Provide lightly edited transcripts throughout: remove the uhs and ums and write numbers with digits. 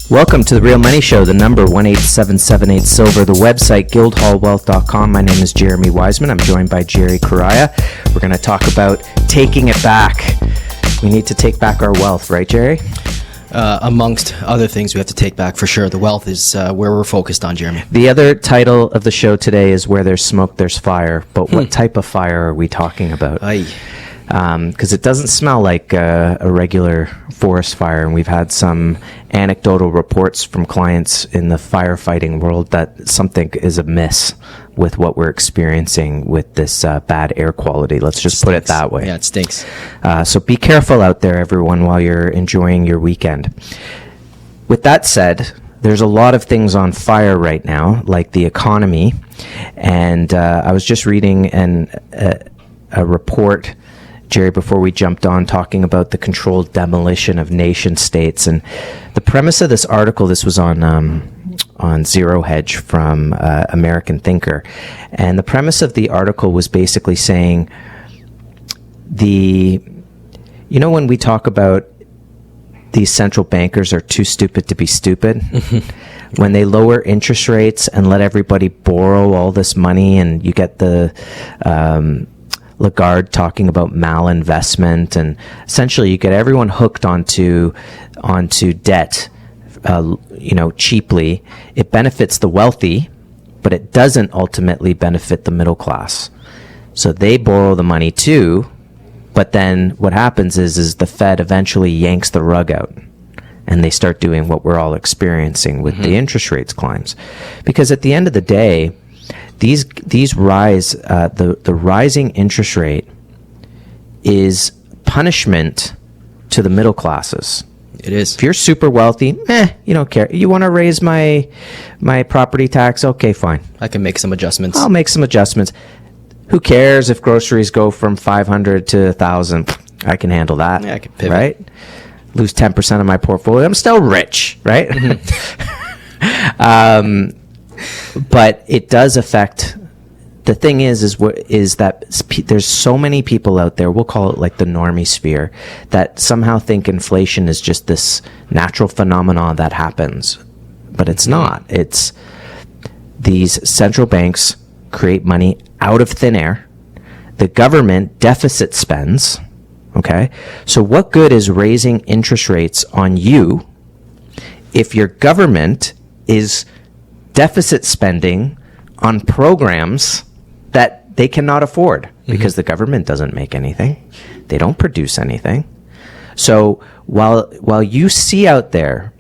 Welcome to The Real Money Show, the number 18778 Silver, the website guildhallwealth.com. My name is Jeremy Wiseman. I'm joined by Jerry Correia. We're going to talk about taking it back. We need to take back our wealth, right, Jerry? Amongst other things we have to take back, for sure. The wealth is where we're focused on, Jeremy. The other title of the show today is Where There's Smoke, There's Fire. But what type of fire are we talking about? Because it doesn't smell like a regular forest fire, and we've had some anecdotal reports from clients in the firefighting world that something is amiss with what we're experiencing with this bad air quality. Let's just put it that way. Yeah, it stinks. So be careful out there, everyone, while you're enjoying your weekend. With that said, there's a lot of things on fire right now, like the economy. And I was just reading a report, Jerry, before we jumped on, talking about the controlled demolition of nation states. And the premise of this article, this was on Zero Hedge from American Thinker. And the premise of the article was basically saying when we talk about these central bankers are too stupid to be stupid, when they lower interest rates and let everybody borrow all this money, and you get the Lagarde talking about malinvestment, and essentially you get everyone hooked onto debt, cheaply. It benefits the wealthy, but it doesn't ultimately benefit the middle class. So they borrow the money too, but then what happens is the Fed eventually yanks the rug out, and they start doing what we're all experiencing with the interest rates climbs. Because at the end of the day, the rising interest rate is punishment to the middle classes. It is. If you're super wealthy, you don't care. You want to raise my property tax? Okay, fine. I can make some adjustments. I'll make some adjustments. Who cares if groceries go from 500 to 1,000? I can handle that. Yeah, I can pivot. Right? Lose 10% of my portfolio. I'm still rich, right? But it does affect. The thing is that there's so many people out there, we'll call it like the normie sphere, that somehow think inflation is just this natural phenomenon that happens. But it's not. It's these central banks create money out of thin air. The government deficit spends. Okay? So what good is raising interest rates on you if your government is deficit spending on programs that they cannot afford, because the government doesn't make anything. They don't produce anything. So while you see out there,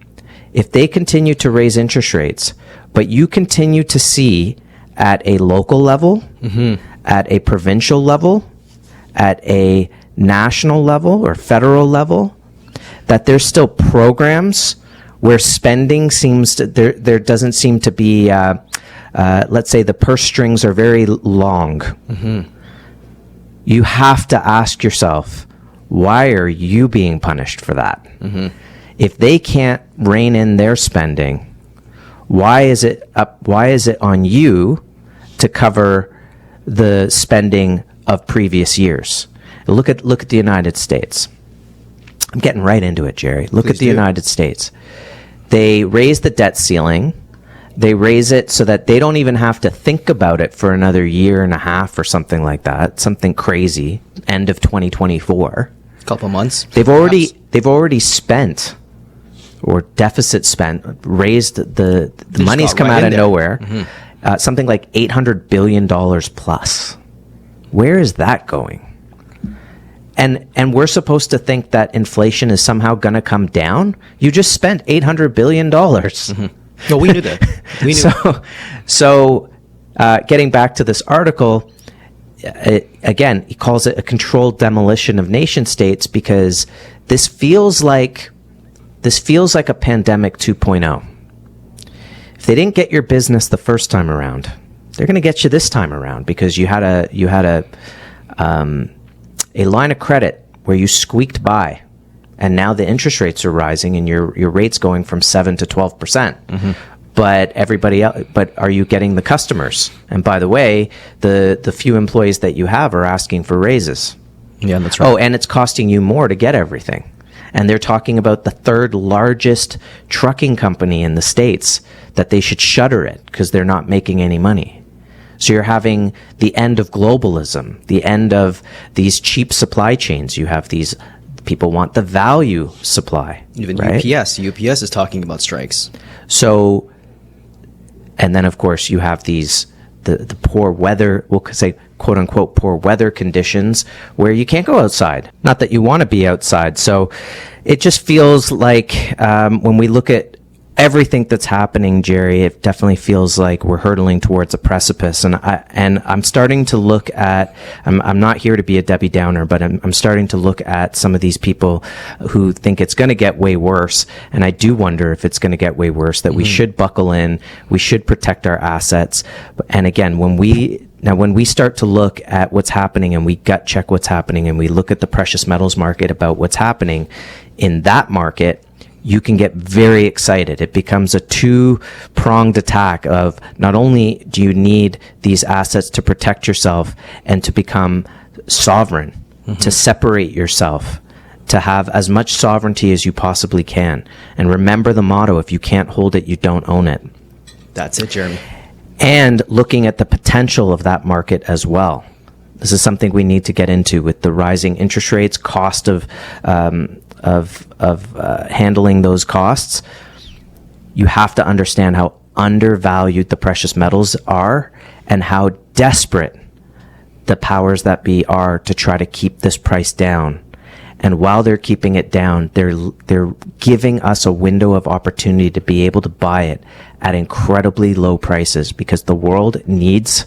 if they continue to raise interest rates, but you continue to see at a local level, at a provincial level, at a national level or federal level, that there's still programs where spending there doesn't seem to be, let's say the purse strings are very long. You have to ask yourself, why are you being punished for that? If they can't rein in their spending, why is it on you to cover the spending of previous years? Look at the United States. I'm getting right into it, Jerry. Look at the United States. They raise the debt ceiling. They raise it so that they don't even have to think about it for another year and a half or something like that. Something crazy. End of 2024. A couple months. They've already spent, or deficit spent, raised the money's come out of nowhere. Something like $800 billion plus. Where is that going? And we're supposed to think that inflation is somehow going to come down? You just spent $800 billion. No, we knew that. We knew. So getting back to this article, again, he calls it a controlled demolition of nation states, because this feels like a pandemic 2.0. If they didn't get your business the first time around, they're going to get you this time around, because you had a line of credit where you squeaked by, and now the interest rates are rising, and your rate's going from 7 to 12%. But everybody else, but are you getting the customers? And by the way, the few employees that you have are asking for raises. Yeah, that's right. Oh, and it's costing you more to get everything. And they're talking about the third largest trucking company in the States, that they should shutter it because they're not making any money. So you're having the end of globalism, the end of these cheap supply chains. You have these people want the value supply. Even right? UPS is talking about strikes. So, and then of course you have these the poor weather, we'll say quote unquote poor weather conditions where you can't go outside. Not that you want to be outside. So it just feels like when we look at everything that's happening, Jerry, it definitely feels like we're hurtling towards a precipice. And I'm starting to look at, I'm not here to be a Debbie Downer, but I'm starting to look at some of these people who think it's going to get way worse. And I do wonder if it's going to get way worse, that we should buckle in, we should protect our assets. And again, when we start to look at what's happening and we gut check what's happening and we look at the precious metals market about what's happening in that market, you can get very excited. It becomes a two-pronged attack of not only do you need these assets to protect yourself and to become sovereign, to separate yourself, to have as much sovereignty as you possibly can. And remember the motto, if you can't hold it, you don't own it. That's it, Jeremy. And looking at the potential of that market as well. This is something we need to get into with the rising interest rates, cost of handling those costs. You have to understand how undervalued the precious metals are and how desperate the powers that be are to try to keep this price down. And while they're keeping it down, they're giving us a window of opportunity to be able to buy it at incredibly low prices, because the world needs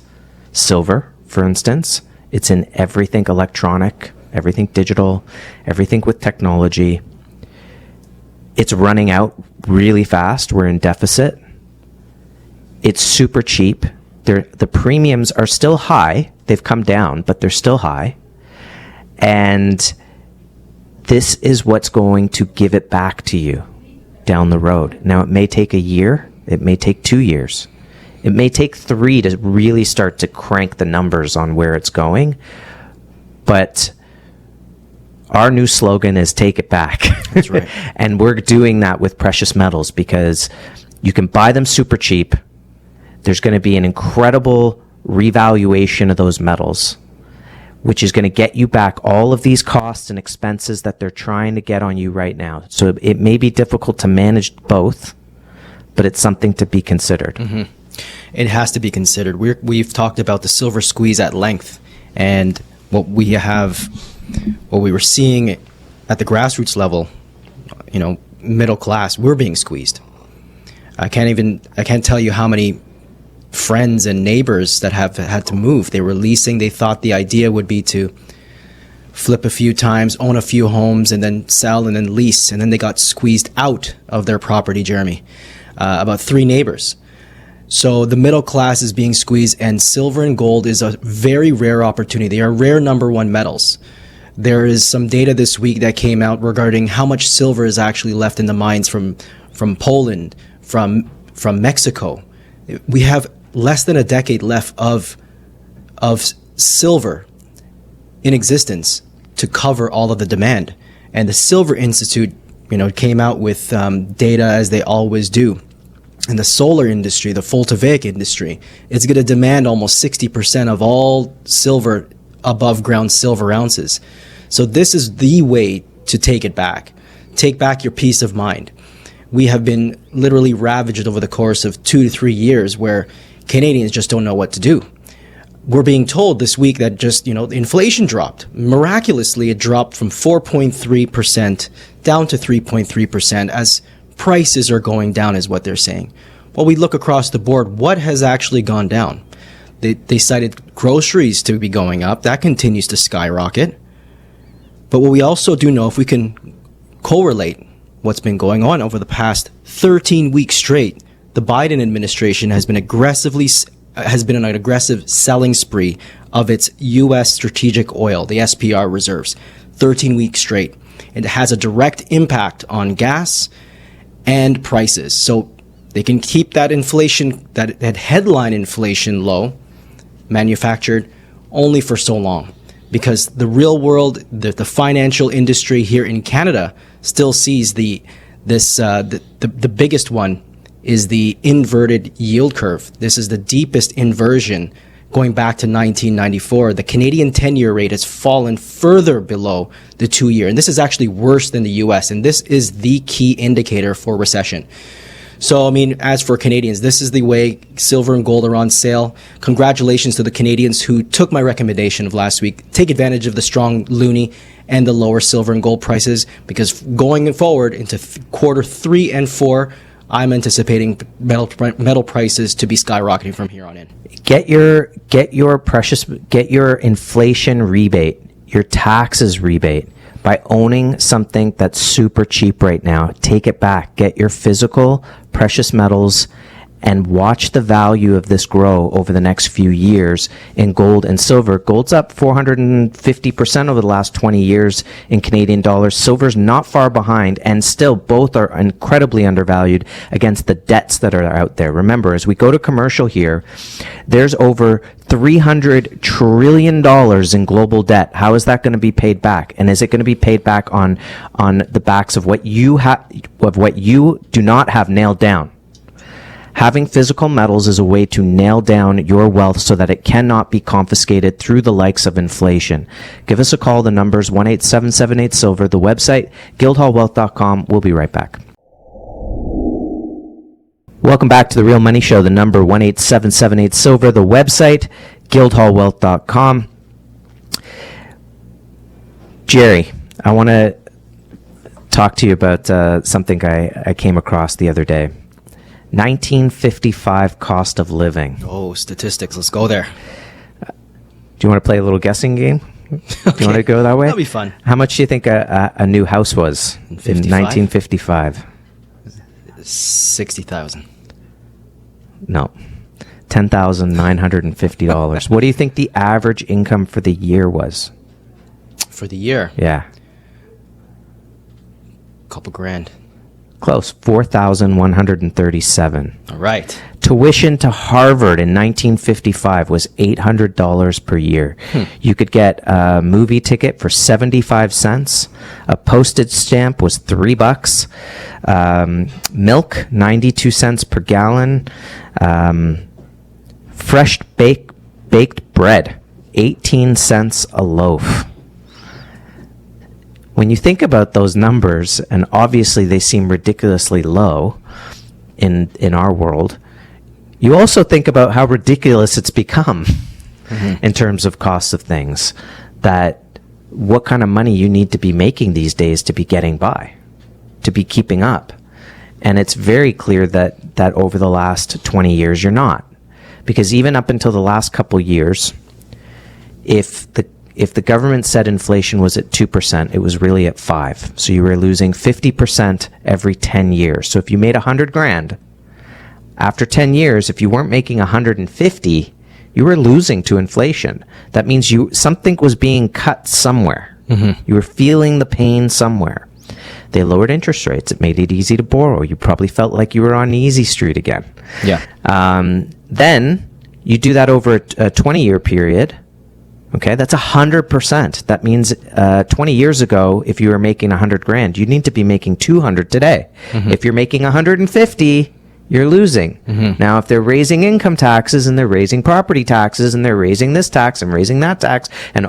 silver, for instance. It's in everything electronic, everything digital, everything with technology. It's running out really fast. We're in deficit. It's super cheap. The premiums are still high. They've come down, but they're still high. And this is what's going to give it back to you down the road. Now, it may take a year. It may take 2 years. It may take 3 to really start to crank the numbers on where it's going. But our new slogan is take it back. That's right. And we're doing that with precious metals because you can buy them super cheap. There's going to be an incredible revaluation of those metals, which is going to get you back all of these costs and expenses that they're trying to get on you right now. So it may be difficult to manage both, but it's something to be considered. Mm-hmm. It has to be considered. We've talked about the silver squeeze at length, and what we were seeing at the grassroots level, middle class, we're being squeezed. I can't tell you how many friends and neighbors that have had to move. They were leasing. They thought the idea would be to flip a few times, own a few homes, and then sell and then lease. And then they got squeezed out of their property, Jeremy. About 3 neighbors. So the middle class is being squeezed, and silver and gold is a very rare opportunity. They are rare number 1 metals. There is some data this week that came out regarding how much silver is actually left in the mines from Poland, from Mexico. We have less than a decade left of silver in existence to cover all of the demand. And the Silver Institute, came out with data, as they always do. In the solar industry, the photovoltaic industry, it's going to demand almost 60% of all silver, above ground silver ounces. So this is the way to take it back. Take back your peace of mind. We have been literally ravaged over the course of 2 to 3 years where Canadians just don't know what to do. We're being told this week that just, inflation dropped. Miraculously, it dropped from 4.3% down to 3.3% as prices are going down, is what they're saying. Well, we look across the board, what has actually gone down? They cited groceries to be going up. That continues to skyrocket. But what we also do know, if we can correlate what's been going on over the past 13 weeks straight, the Biden administration has been on an aggressive selling spree of its U.S. strategic oil, the SPR reserves, 13 weeks straight. It has a direct impact on gas and prices. So they can keep that inflation, that headline inflation low, manufactured only for so long. Because the real world, the financial industry here in Canada still sees the biggest one is the inverted yield curve. This is the deepest inversion going back to 1994. The Canadian 10-year rate has fallen further below the 2-year, and this is actually worse than the US, and this is the key indicator for recession. So, I mean, as for Canadians, this is the way silver and gold are on sale. Congratulations to the Canadians who took my recommendation of last week. Take advantage of the strong loonie and the lower silver and gold prices, because going forward into quarter 3 and 4, I'm anticipating metal prices to be skyrocketing from here on in. Get your inflation rebate, your taxes rebate by owning something that's super cheap right now. Take it back. Get your physical precious metals and watch the value of this grow over the next few years in gold and silver. Gold's up 450% over the last 20 years in Canadian dollars. Silver's not far behind, and still both are incredibly undervalued against the debts that are out there. Remember, as we go to commercial here, there's over $300 trillion in global debt. How is that going to be paid back? And is it going to be paid back on the backs of what you do not have nailed down? Having physical metals is a way to nail down your wealth so that it cannot be confiscated through the likes of inflation. Give us a call. The number's 1-877-8-SILVER. The website, guildhallwealth.com. We'll be right back. Welcome back to The Real Money Show. The number 1-877-8-SILVER. The website, guildhallwealth.com. Jerry, I want to talk to you about something I came across the other day. 1955 cost of living. Oh, statistics. Let's go there. Do you want to play a little guessing game? Okay. Do you want to go that way? That'll be fun. How much do you think a new house was in 1955? 60,000. No. $10,950. What do you think the average income for the year was? For the year? Yeah. Couple grand. Close. 4,137. All right. Tuition to Harvard in 1955 was $800 per year. You could get a movie ticket for 75 cents. A postage stamp was $3. Milk, 92 cents per gallon. Fresh baked bread, 18 cents a loaf. When you think about those numbers, and obviously they seem ridiculously low in our world, you also think about how ridiculous it's become in terms of costs of things, that what kind of money you need to be making these days to be getting by, to be keeping up. And it's very clear that over the last 20 years, you're not. Because even up until the last couple years, if the government said inflation was at 2%, it was really at 5%. So you were losing 50% every 10 years. So if you made 100 grand, after 10 years, if you weren't making 150, you were losing to inflation. That means something was being cut somewhere. You were feeling the pain somewhere. They lowered interest rates. It made it easy to borrow. You probably felt like you were on easy street again. Yeah. Then you do that over a 20-year period. Okay, that's 100%. That means 20 years ago, if you were making 100 grand, you need to be making 200 today. If you're making 150, you're losing. Now, if they're raising income taxes and they're raising property taxes and they're raising this tax and raising that tax, and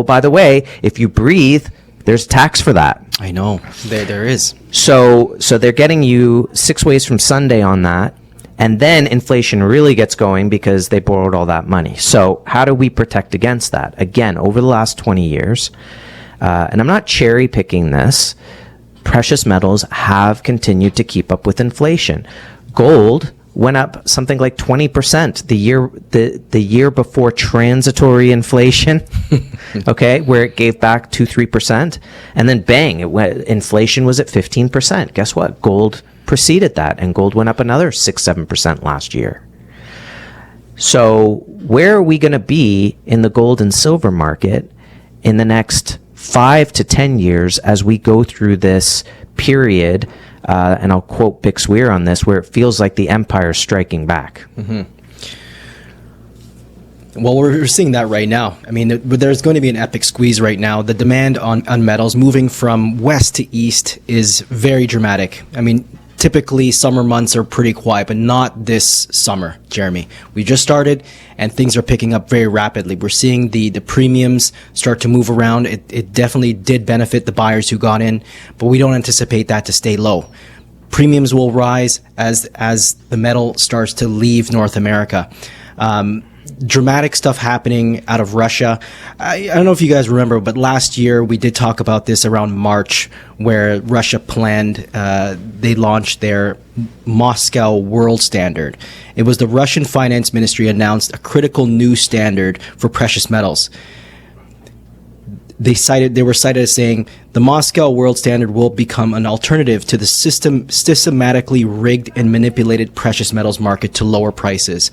by the way, if you breathe, there's tax for that. I know. There is. So they're getting you 6 ways from Sunday on that. And then inflation really gets going because they borrowed all that money. So how do we protect against that? Again, over the last 20 years, and I'm not cherry picking this, precious metals have continued to keep up with inflation. Gold went up something like 20% the year before transitory inflation, okay, where it gave back 2-3%, and then bang, inflation was at 15%. Guess what? Gold preceded that, and gold went up another 6-7% last year. So where are we going to be in the gold and silver market in the next 5 to 10 years as we go through this period? And I'll quote Bixweir on this, where it feels like the empire is striking back. Well, we're seeing that right now. I mean, there's going to be an epic squeeze right now. The demand on metals moving from west to east is very dramatic. I mean, typically summer months are pretty quiet, but not this summer, Jeremy. We just started and things are picking up very rapidly. We're seeing the premiums start to move around. It definitely did benefit the buyers who got in, but we don't anticipate that to stay low. Premiums will rise as the metal starts to leave North America. Dramatic stuff happening out of Russia. I don't know if you guys remember, but last year we did talk about this around March, where Russia planned, they launched their Moscow World Standard. It was the Russian Finance Ministry announced a critical new standard for precious metals. They were cited as saying the Moscow World Standard will become an alternative to the systematically rigged and manipulated precious metals market to lower prices.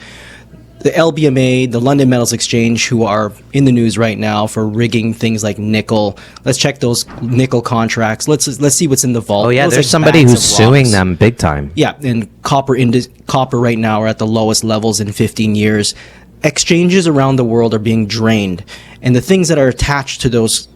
The LBMA, the London Metals Exchange, who are in the news right now for rigging things like nickel. Let's check those nickel contracts. Let's see what's in the vault. Oh yeah, there's somebody who's suing them big time. Yeah, and copper right now are at the lowest levels in 15 years. Exchanges around the world are being drained, and the things that are attached to those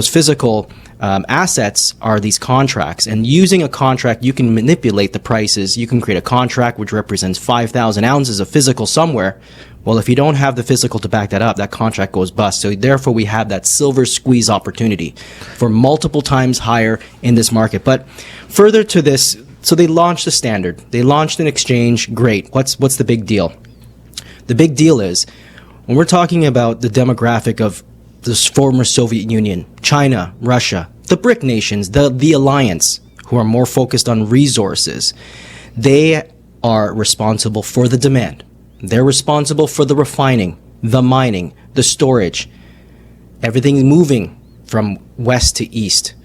physical assets are these contracts. And using a contract, you can manipulate the prices. You can create a contract which represents 5,000 ounces of physical somewhere. Well, if you don't have the physical to back that up, that contract goes bust. So therefore, we have that silver squeeze opportunity for multiple times higher in this market. But further to this, so they launched a standard. They launched an exchange. Great. What's the big deal? The big deal is when we're talking about the demographic of the former Soviet Union, China, Russia, the BRIC nations, the alliance, who are more focused on resources, they are responsible for the demand. They're responsible for the refining, the mining, the storage. Everything moving from west to east.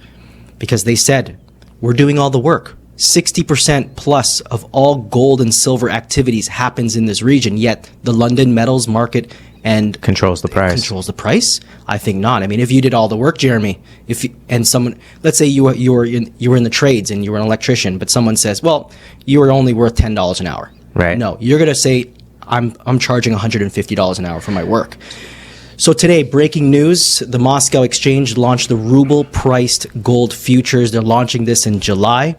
Because they said, we're doing all the work. 60% plus of all gold and silver activities happens in this region, yet the London metals market and controls the price. I think not. I mean, if you did all the work, Jeremy, let's say you were in the trades and you were an electrician, but someone says, well, you were only worth $10 an hour. Right. No, you're going to say, I'm charging $150 an hour for my work. So today, breaking news, the Moscow Exchange launched the ruble-priced gold futures. They're launching this in July.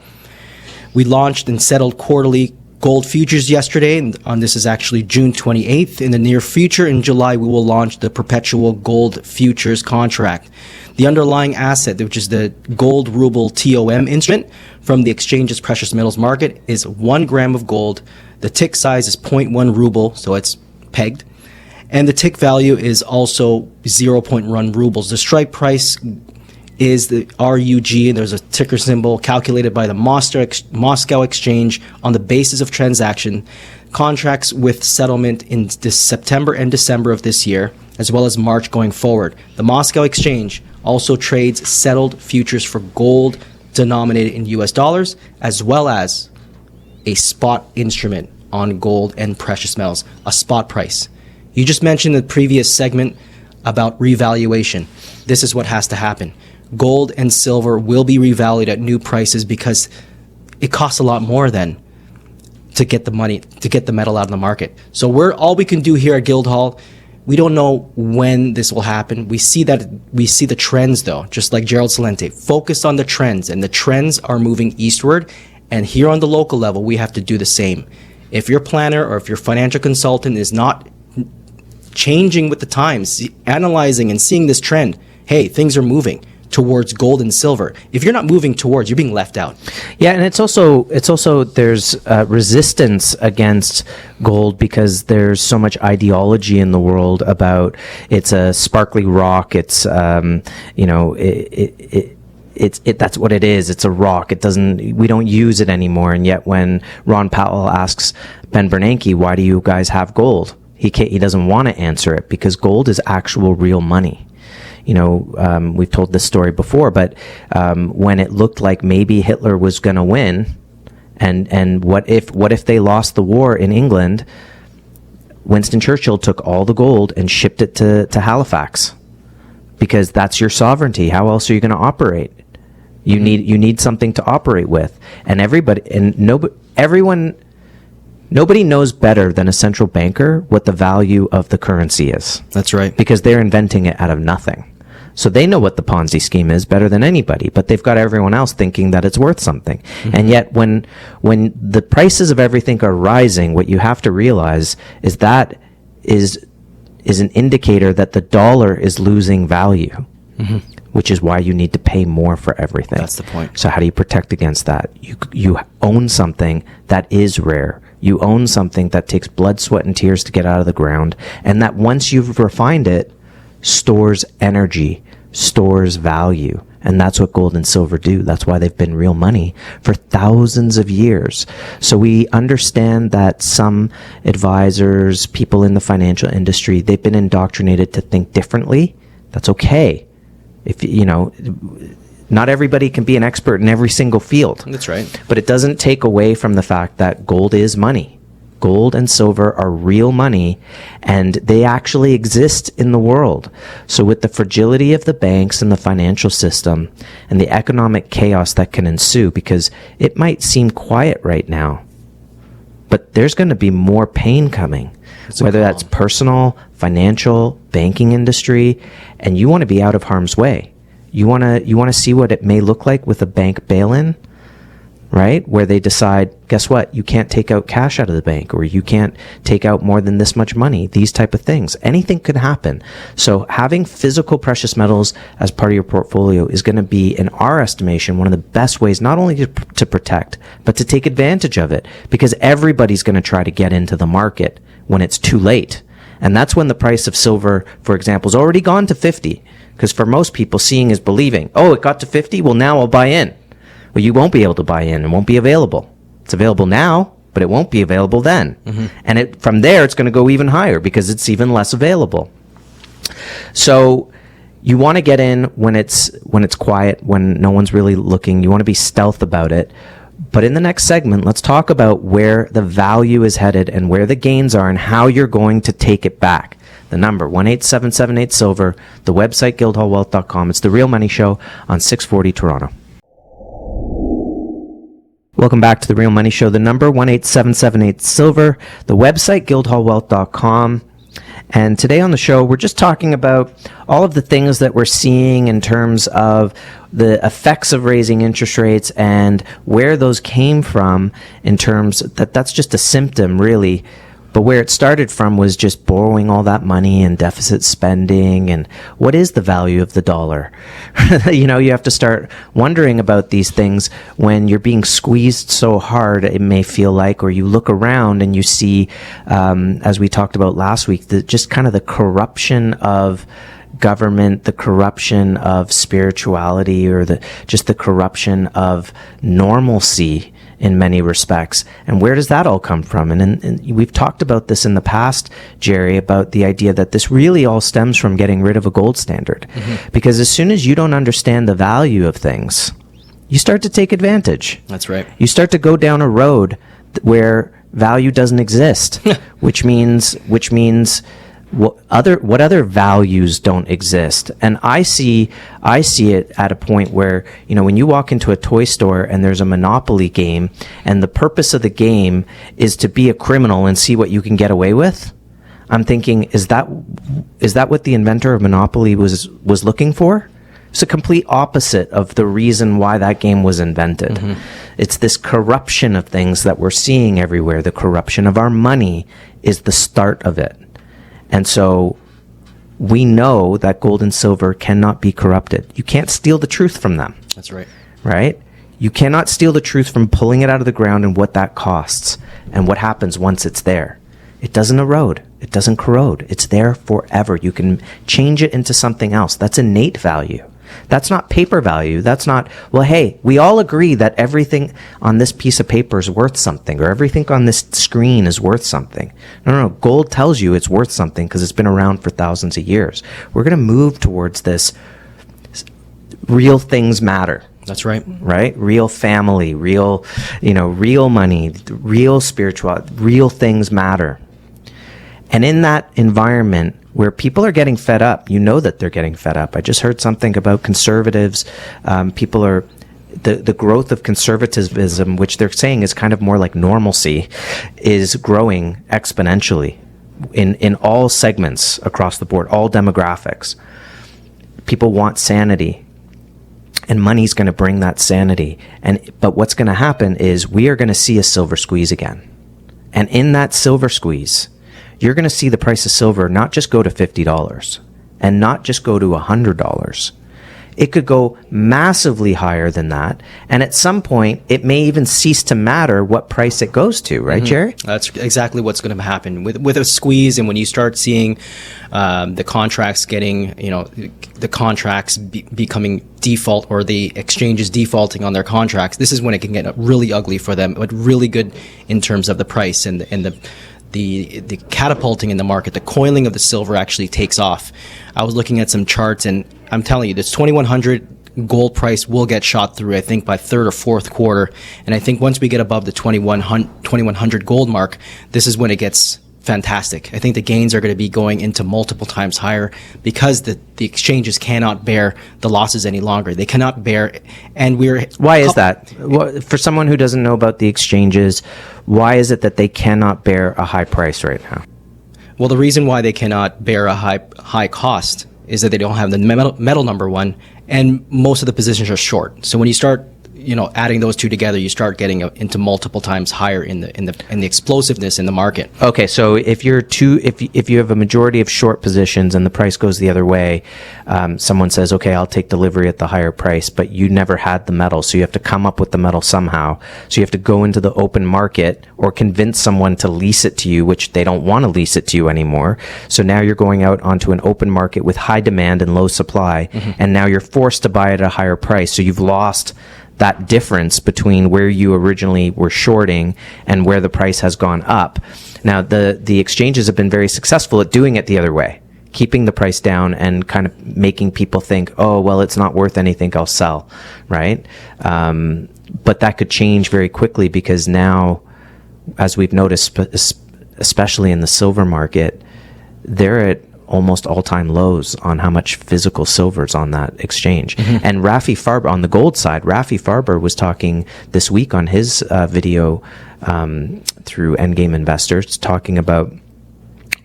We launched and settled quarterly gold futures yesterday, and this is actually June 28th. In the near future, in July, we will launch the perpetual gold futures contract. The underlying asset, which is the gold ruble TOM instrument from the exchange's precious metals market, is 1 gram of gold. The tick size is 0.1 ruble, so it's pegged. And the tick value is also 0.1 rubles. The strike price is the RUG, and there's a ticker symbol calculated by the Moscow Exchange on the basis of transaction contracts with settlement in this September and December of this year, as well as March going forward. The Moscow Exchange also trades settled futures for gold denominated in US dollars, as well as a spot instrument on gold and precious metals, a spot price. You just mentioned in the previous segment about revaluation. This is what has to happen. Gold and silver will be revalued at new prices because it costs a lot more then to get the money, to get the metal out of the market. So all we can do here at Guildhall, we don't know when this will happen. We see the trends though, just like Gerald Salente. Focus on the trends, and the trends are moving eastward. And here on the local level, we have to do the same. If your planner or if your financial consultant is not changing with the times, analyzing and seeing this trend, hey, things are moving towards gold and silver. If you're not moving towards, you're being left out. Yeah, and it's also there's resistance against gold because there's so much ideology in the world about it's a sparkly rock. It's that's what it is. It's a rock. We don't use it anymore. And yet when Ron Powell asks Ben Bernanke, why do you guys have gold? He doesn't want to answer it because gold is actual real money. We've told this story before, but when it looked like maybe Hitler was going to win, and what if they lost the war in England, Winston Churchill took all the gold and shipped it to Halifax, because that's your sovereignty. How else are you going to operate? You need something to operate with, and everyone Nobody knows better than a central banker what the value of the currency is. That's right. Because they're inventing it out of nothing. So they know what the Ponzi scheme is better than anybody, but they've got everyone else thinking that it's worth something. Mm-hmm. And yet when the prices of everything are rising, what you have to realize is that is an indicator that the dollar is losing value, mm-hmm. which is why you need to pay more for everything. That's the point. So how do you protect against that? You own something that is rare. You own something that takes blood, sweat, and tears to get out of the ground, and that once you've refined it, stores energy, stores value. And that's what gold and silver do. That's why they've been real money for thousands of years. So we understand that some advisors, people in the financial industry, they've been indoctrinated to think differently. That's okay. If not everybody can be an expert in every single field. That's right. But it doesn't take away from the fact that gold is money. Gold and silver are real money, and they actually exist in the world. So with the fragility of the banks and the financial system and the economic chaos that can ensue, because it might seem quiet right now, but there's going to be more pain coming, whether that's personal, financial, banking industry, and you want to be out of harm's way. You want to see what it may look like with a bank bail-in, right? Where they decide, guess what? You can't take out cash out of the bank, or you can't take out more than this much money. These type of things. Anything could happen. So having physical precious metals as part of your portfolio is going to be, in our estimation, one of the best ways not only to protect, but to take advantage of it, because everybody's going to try to get into the market when it's too late. And that's when the price of silver, for example, is already gone to 50. Because for most people, seeing is believing. Oh, it got to 50? Well, now I'll buy in. Well, you won't be able to buy in. It won't be available. It's available now, but it won't be available then. Mm-hmm. And from there, it's going to go even higher because it's even less available. So you want to get in when it's quiet, when no one's really looking. You want to be stealth about it. But in the next segment, let's talk about where the value is headed and where the gains are and how you're going to take it back. The number, 1-877-8-SILVER, the website, guildhallwealth.com. It's The Real Money Show on 640 Toronto. Welcome back to The Real Money Show. The number, 1-877-8-SILVER, the website, guildhallwealth.com. And today on the show, we're just talking about all of the things that we're seeing in terms of the effects of raising interest rates and where those came from, in terms that's just a symptom, really. But where it started from was just borrowing all that money and deficit spending. And what is the value of the dollar? You have to start wondering about these things when you're being squeezed so hard, it may feel like, or you look around and you see, as we talked about last week, just kind of the corruption of government, the corruption of spirituality, or just the corruption of normalcy in many respects. And where does that all come from? And we've talked about this in the past, Jerry, about the idea that this really all stems from getting rid of a gold standard. Mm-hmm. Because as soon as you don't understand the value of things, you start to take advantage. That's right. You start to go down a road where value doesn't exist, which means what other values don't exist. And I see it at a point where, when you walk into a toy store and there's a Monopoly game, and the purpose of the game is to be a criminal and see what you can get away with, I'm thinking, is that what the inventor of Monopoly was looking for? It's a complete opposite of the reason why that game was invented. Mm-hmm. It's this corruption of things that we're seeing everywhere. The corruption of our money is the start of it. And so we know that gold and silver cannot be corrupted. You can't steal the truth from them. That's right. Right? You cannot steal the truth from pulling it out of the ground and what that costs and what happens once it's there. It doesn't erode. It doesn't corrode. It's there forever. You can change it into something else. That's innate value. That's not paper value. That's not, well, hey, we all agree that everything on this piece of paper is worth something, or everything on this screen is worth something. No. Gold tells you it's worth something because it's been around for thousands of years. We're going to move towards this. Real things matter. That's right. Right? Real family, real money, real spirituality, real things matter. And in that environment, where people are getting fed up, that they're getting fed up. I just heard something about conservatives. People are the growth of conservatism, which they're saying is kind of more like normalcy, is growing exponentially in all segments across the board, all demographics. People want sanity, and money's going to bring that sanity. But what's going to happen is we are going to see a silver squeeze again. And in that silver squeeze, you're going to see the price of silver not just go to $50 and not just go to $100. It could go massively higher than that. And at some point, it may even cease to matter what price it goes to, right, Jerry? That's exactly what's going to happen with a squeeze. And when you start seeing the contracts getting, the contracts becoming default, or the exchanges defaulting on their contracts, this is when it can get really ugly for them, but really good in terms of the price and the catapulting in the market. The coiling of the silver actually takes off. I was looking at some charts, and I'm telling you, this 2100 gold price will get shot through, I think, by third or fourth quarter. And I think once we get above the 2100 gold mark, this is when it gets fantastic. I think the gains are going to be going into multiple times higher, because the exchanges cannot bear the losses any longer. They cannot bear, and Why is that? For someone who doesn't know about the exchanges, why is it that they cannot bear a high price right now? Well, the reason why they cannot bear a high cost is that they don't have the metal, number one, and most of the positions are short. So when you start adding those two together, you start getting into multiple times higher in the explosiveness in the market. Okay, so if you have a majority of short positions and the price goes the other way, someone says, okay, I'll take delivery at the higher price, but you never had the metal, so you have to come up with the metal somehow. So you have to go into the open market or convince someone to lease it to you, which they don't want to lease it to you anymore. So now you're going out onto an open market with high demand and low supply, and now you're forced to buy it at a higher price. So you've lost that difference between where you originally were shorting and where the price has gone up. Now, the exchanges have been very successful at doing it the other way, keeping the price down and kind of making people think, oh, well, it's not worth anything, I'll sell, right? But that could change very quickly, because now, as we've noticed, especially in the silver market, they're at almost all-time lows on how much physical silver's on that exchange. And Rafi Farber, on the gold side, Rafi Farber was talking this week on his video through Endgame Investors, talking about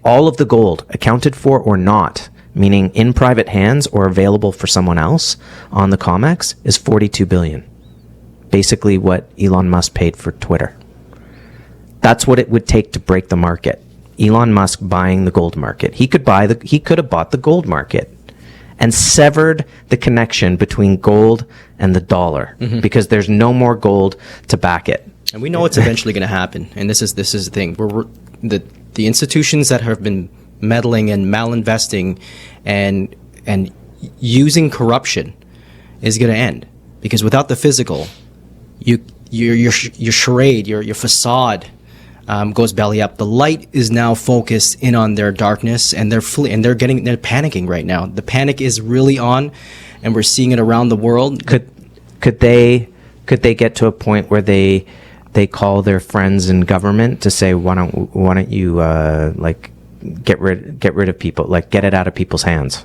all of the gold, accounted for or not, meaning in private hands or available for someone else on the COMEX, is $42 billion. Basically what Elon Musk paid for Twitter. That's what it would take to break the market. Elon Musk buying the gold market. He could have bought the gold market and severed the connection between gold and the dollar, because there's no more gold to back it. And we know it's eventually going to happen. And this is the thing. The institutions that have been meddling and malinvesting and using corruption is going to end, because without the physical, your charade, your facade goes belly up. The light is now focused in on their darkness, and they're panicking right now. The panic is really on, and we're seeing it around the world. Could they get to a point where they call their friends in government to say, why don't you get rid of people, like get it out of people's hands?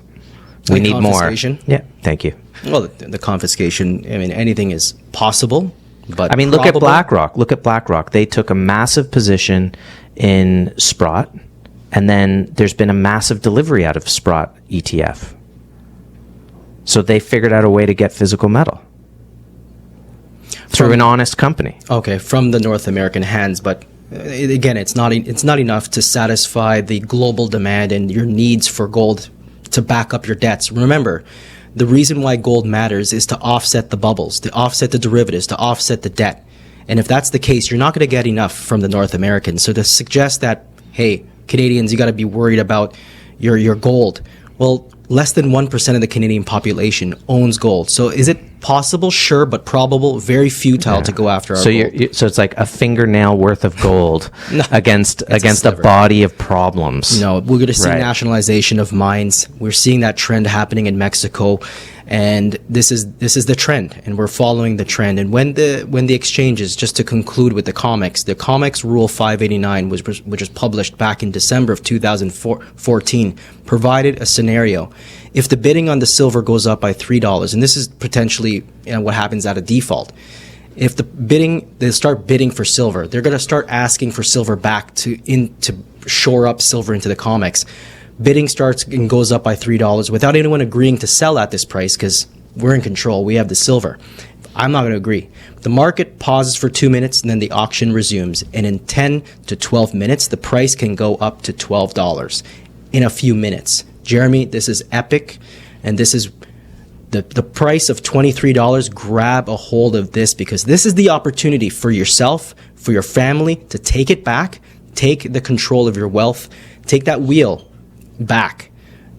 We need more. Yeah, thank you. Well, the confiscation. I mean, anything is possible. But look at BlackRock. Look at BlackRock. They took a massive position in Sprott, and then there's been a massive delivery out of Sprott ETF. So they figured out a way to get physical metal through an honest company. Okay, from the North American hands, but again, it's not enough to satisfy the global demand and your needs for gold to back up your debts. Remember, the reason why gold matters is to offset the bubbles, to offset the derivatives, to offset the debt. And if that's the case, you're not going to get enough from the North Americans. So to suggest that, hey, Canadians, you got to be worried about your gold. Well, less than 1% of the Canadian population owns gold. So is it possible? Sure, but probable, very futile to go after our gold. So it's like a fingernail worth of gold against a body of problems. No, we're going to see nationalization of mines. We're seeing that trend happening in Mexico. And this is the trend, and we're following the trend. And when the exchanges, just to conclude with the COMEX Rule 589, which was published back in December of 2014, provided a scenario. If the bidding on the silver goes up by $3, and this is potentially what happens at a default. If they start bidding for silver, they're going to start asking for silver back to shore up silver into the COMEX. Bidding starts and goes up by $3 without anyone agreeing to sell at this price because we're in control. We have the silver. I'm not going to agree. The market pauses for 2 minutes and then the auction resumes. And in 10 to 12 minutes, the price can go up to $12 in a few minutes. Jeremy, this is epic. And this is the price of $23. Grab a hold of this because this is the opportunity for yourself, for your family to take it back, take the control of your wealth, take that wheel back.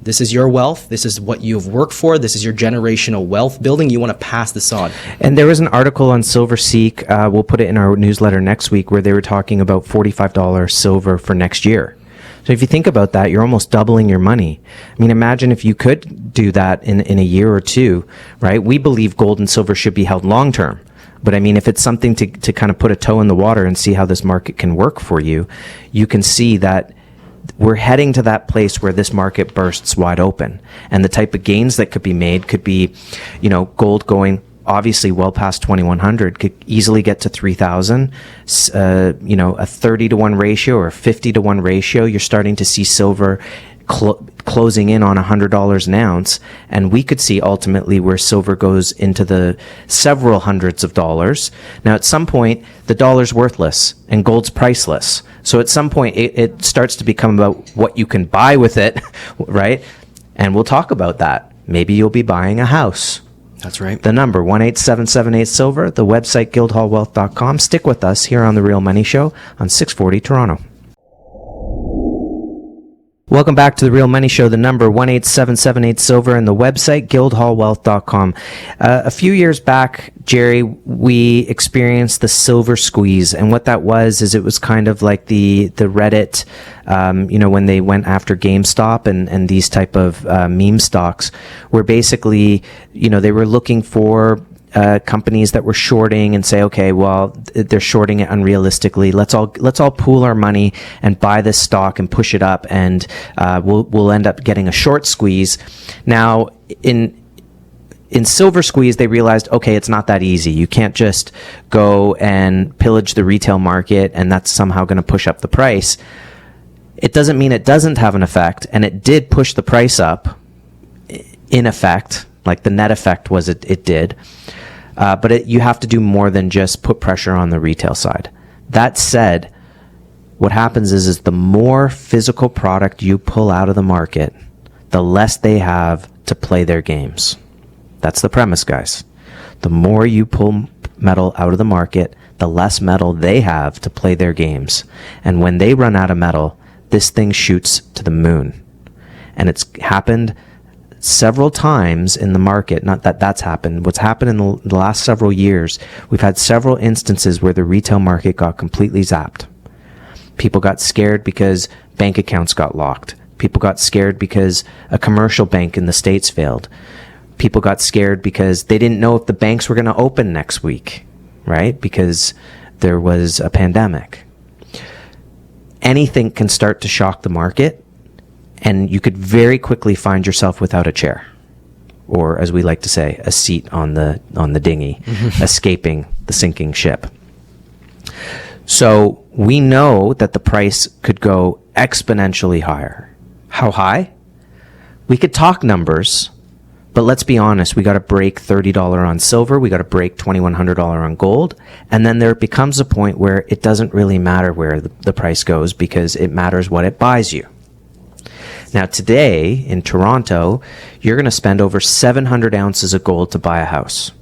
This is your wealth. This is what you've worked for. This is your generational wealth building. You want to pass this on. And there was an article on SilverSeek. We'll put it in our newsletter next week where they were talking about $45 silver for next year. So if you think about that, you're almost doubling your money. I mean, imagine if you could do that in a year or two, right? We believe gold and silver should be held long term. But I mean, if it's something to kind of put a toe in the water and see how this market can work for you, you can see that we're heading to that place where this market bursts wide open. And the type of gains that could be made could be, gold going obviously well past 2,100, could easily get to 3,000, a 30-to-1 ratio or a 50-to-1 ratio. You're starting to see silver closing in on $100 an ounce, and we could see ultimately where silver goes into the several hundreds of dollars. Now, at some point, the dollar's worthless and gold's priceless. So at some point, it starts to become about what you can buy with it, right? And we'll talk about that. Maybe you'll be buying a house. That's right. The number, 18778-SILVER, the website, guildhallwealth.com. Stick with us here on The Real Money Show on 640 Toronto. Welcome back to The Real Money Show. The number 18778-SILVER and the website guildhallwealth.com. A few years back, Jerry, we experienced the silver squeeze, and what that was is it was kind of like the Reddit, when they went after GameStop and these type of meme stocks, where basically, they were looking for companies that were shorting and say, okay, well, they're shorting it unrealistically. Let's all pool our money and buy this stock and push it up, and we'll end up getting a short squeeze. Now, in silver squeeze, they realized, okay, it's not that easy. You can't just go and pillage the retail market and that's somehow going to push up the price. It doesn't mean it doesn't have an effect, and it did push the price up in effect. Like the net effect was it did. But you have to do more than just put pressure on the retail side. That said, what happens is the more physical product you pull out of the market, the less they have to play their games. That's the premise, guys. The more you pull metal out of the market, the less metal they have to play their games. And when they run out of metal, this thing shoots to the moon. And it's happened several times in the market. Not that that's happened. What's happened in the last several years, we've had several instances where the retail market got completely zapped. People got scared because bank accounts got locked. People got scared because a commercial bank in the States failed. People got scared because they didn't know if the banks were going to open next week, right? Because there was a pandemic. Anything can start to shock the market, and you could very quickly find yourself without a chair, or as we like to say, a seat on the dinghy, escaping the sinking ship. So we know that the price could go exponentially higher. How high? We could talk numbers, but let's be honest. We got to break $30 on silver. We got to break $2,100 on gold. And then there becomes a point where it doesn't really matter where the price goes, because it matters what it buys you. Now, today in Toronto, you're going to spend over 700 ounces of gold to buy a house.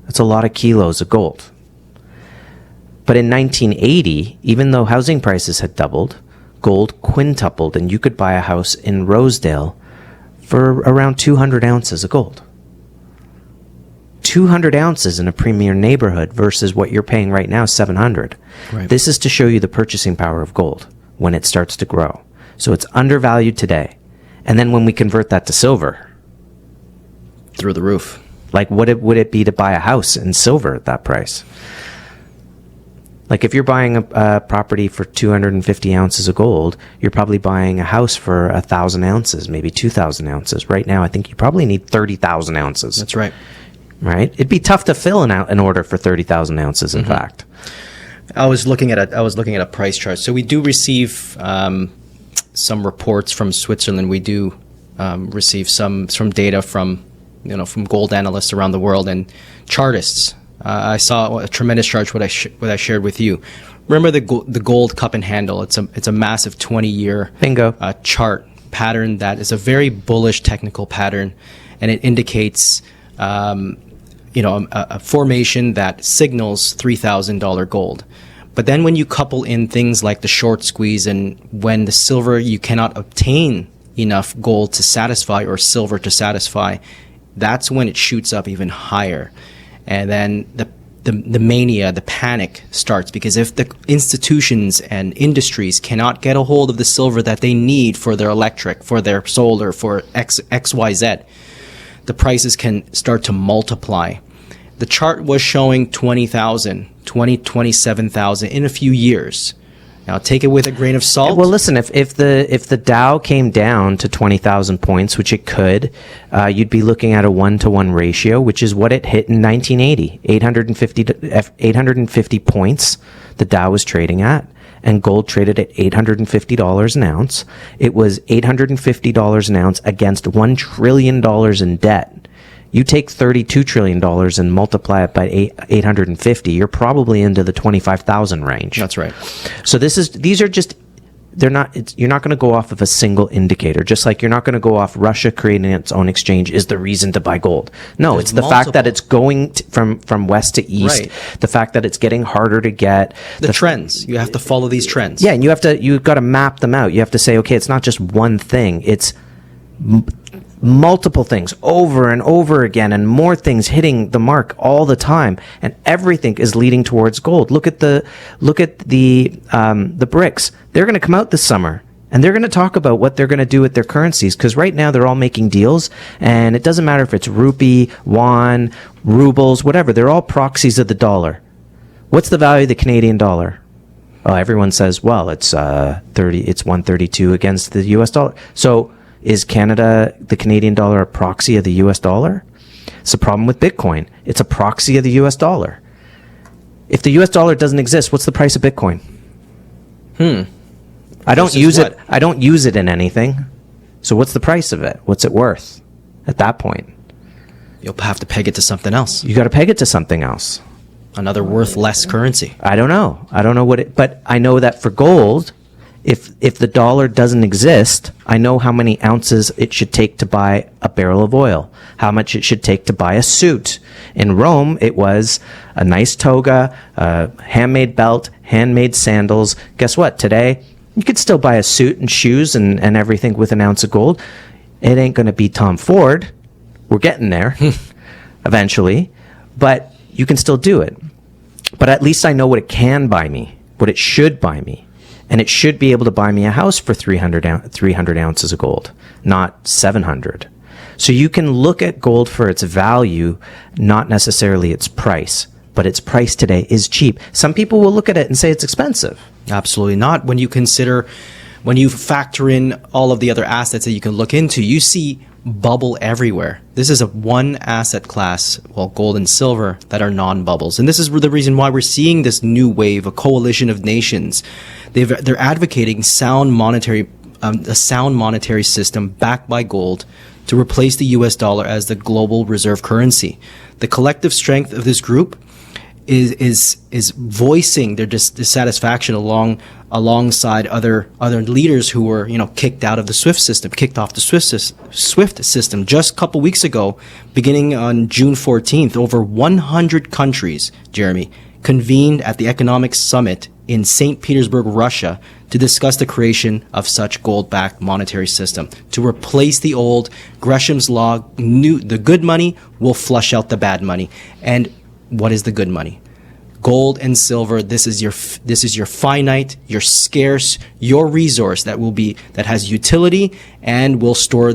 That's a lot of kilos of gold. But in 1980, even though housing prices had doubled, gold quintupled, and you could buy a house in Rosedale for around 200 ounces of gold. 200 ounces in a premier neighborhood versus what you're paying right now, 700. Right. This is to show you the purchasing power of gold when it starts to grow. So it's undervalued today. And then when we convert that to silver, Through the roof. Like, what would it be to buy a house in silver at that price? Like, if you're buying a property for 250 ounces of gold, you're probably buying a house for 1,000 ounces, maybe 2,000 ounces. Right now, I think you probably need 30,000 ounces. That's right. Right? It'd be tough to fill an order for 30,000 ounces, in fact. I was looking at a price chart. So we do receive some reports from Switzerland. We do receive some data from gold analysts around the world and chartists. I saw a tremendous chart what I shared with you. Remember the gold cup and handle? It's a massive 20-year bingo chart pattern that is a very bullish technical pattern, and it indicates a formation that signals $3,000 gold. But then when you couple in things like the short squeeze, and when the silver, you cannot obtain enough gold to satisfy or silver to satisfy, that's when it shoots up even higher. And then the mania, the panic starts, because if the institutions and industries cannot get a hold of the silver that they need for their electric, for their solar, for XYZ, the prices can start to multiply. The chart was showing 27,000 in a few years. Now, take it with a grain of salt. Well, listen, if the Dow came down to 20,000 points, which it could, you'd be looking at a 1-to-1 ratio, which is what it hit in 1980. 850 points the Dow was trading at, and gold traded at $850 an ounce. It was $850 an ounce against $1 trillion in debt. You take $32 trillion and multiply it by 850, you're probably into the 25,000 range. That's right. So you're not going to go off of a single indicator, just like you're not going to go off Russia creating its own exchange is the reason to buy gold. No, it's the fact that it's going from west to east, right. The fact that it's getting harder to get. The trends. You have to follow these trends. Yeah, and you've got to map them out. You have to say, okay, it's not just one thing. It's multiple things over and over again, and more things hitting the mark all the time, and everything is leading towards gold. Look at the BRICS. They're going to come out this summer, and they're going to talk about what they're going to do with their currencies, because right now they're all making deals, and it doesn't matter if it's rupee, yuan, rubles, whatever. They're all proxies of the dollar. What's the value of the Canadian dollar? Oh, everyone says, well, it's 132 against the US dollar. So is the Canadian dollar, a proxy of the US dollar? It's the problem with Bitcoin. It's a proxy of the US dollar. If the US dollar doesn't exist, what's the price of Bitcoin? I don't use it. I don't use it in anything. So what's the price of it? What's it worth at that point? You'll have to peg it to something else. You got to peg it to something else. Another worth less currency. I don't know. But I know that for gold, if the dollar doesn't exist, I know how many ounces it should take to buy a barrel of oil, how much it should take to buy a suit. In Rome, it was a nice toga, a handmade belt, handmade sandals. Guess what? Today, you could still buy a suit and shoes and everything with an ounce of gold. It ain't going to be Tom Ford. We're getting there eventually, but you can still do it. But at least I know what it can buy me, what it should buy me. And it should be able to buy me a house for 300 ounces of gold, not 700. So you can look at gold for its value, not necessarily its price. But its price today is cheap. Some people will look at it and say it's expensive. Absolutely not. When you factor in all of the other assets that you can look into, you see bubble everywhere. This is a one asset class, well, gold and silver, that are non-bubbles. And this is the reason why we're seeing this new wave, a coalition of nations. They're advocating a sound monetary system backed by gold to replace the US dollar as the global reserve currency. The collective strength of this group is voicing their dissatisfaction alongside other leaders who were kicked off the SWIFT system. Just a couple weeks ago, beginning on June 14th, over 100 countries, Jeremy, convened at the Economic Summit in St. Petersburg, Russia, to discuss the creation of such gold-backed monetary system to replace the old Gresham's law. The good money will flush out the bad money. And what is the good money? Gold and silver, this is your finite, your scarce, your resource that has utility and will store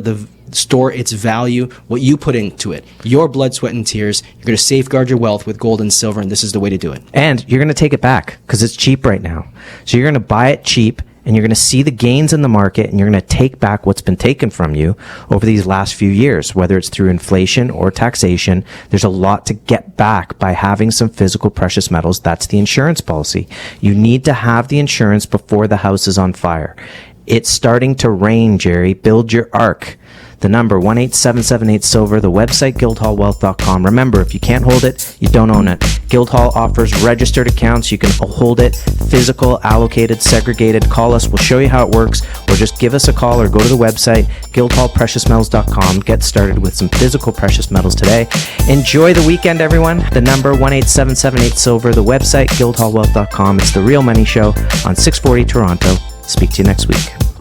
its value, what you put into it, your blood, sweat, and tears. You're going to safeguard your wealth with gold and silver, and this is the way to do it. And you're going to take it back because it's cheap right now. So you're going to buy it cheap, and you're going to see the gains in the market, and you're going to take back what's been taken from you over these last few years, whether it's through inflation or taxation. There's a lot to get back by having some physical precious metals. That's the insurance policy. You need to have the insurance before the house is on fire. It's starting to rain, Jerry. Build your ark. The number 18778-SILVER, the website guildhallwealth.com. Remember, if you can't hold it, you don't own it. Guildhall offers registered accounts. You can hold it, physical, allocated, segregated. Call us. We'll show you how it works, or just give us a call or go to the website guildhallpreciousmetals.com. Get started with some physical precious metals today. Enjoy the weekend, everyone. The number 18778-SILVER, the website guildhallwealth.com. It's the Real Money Show on 640 Toronto. Speak to you next week.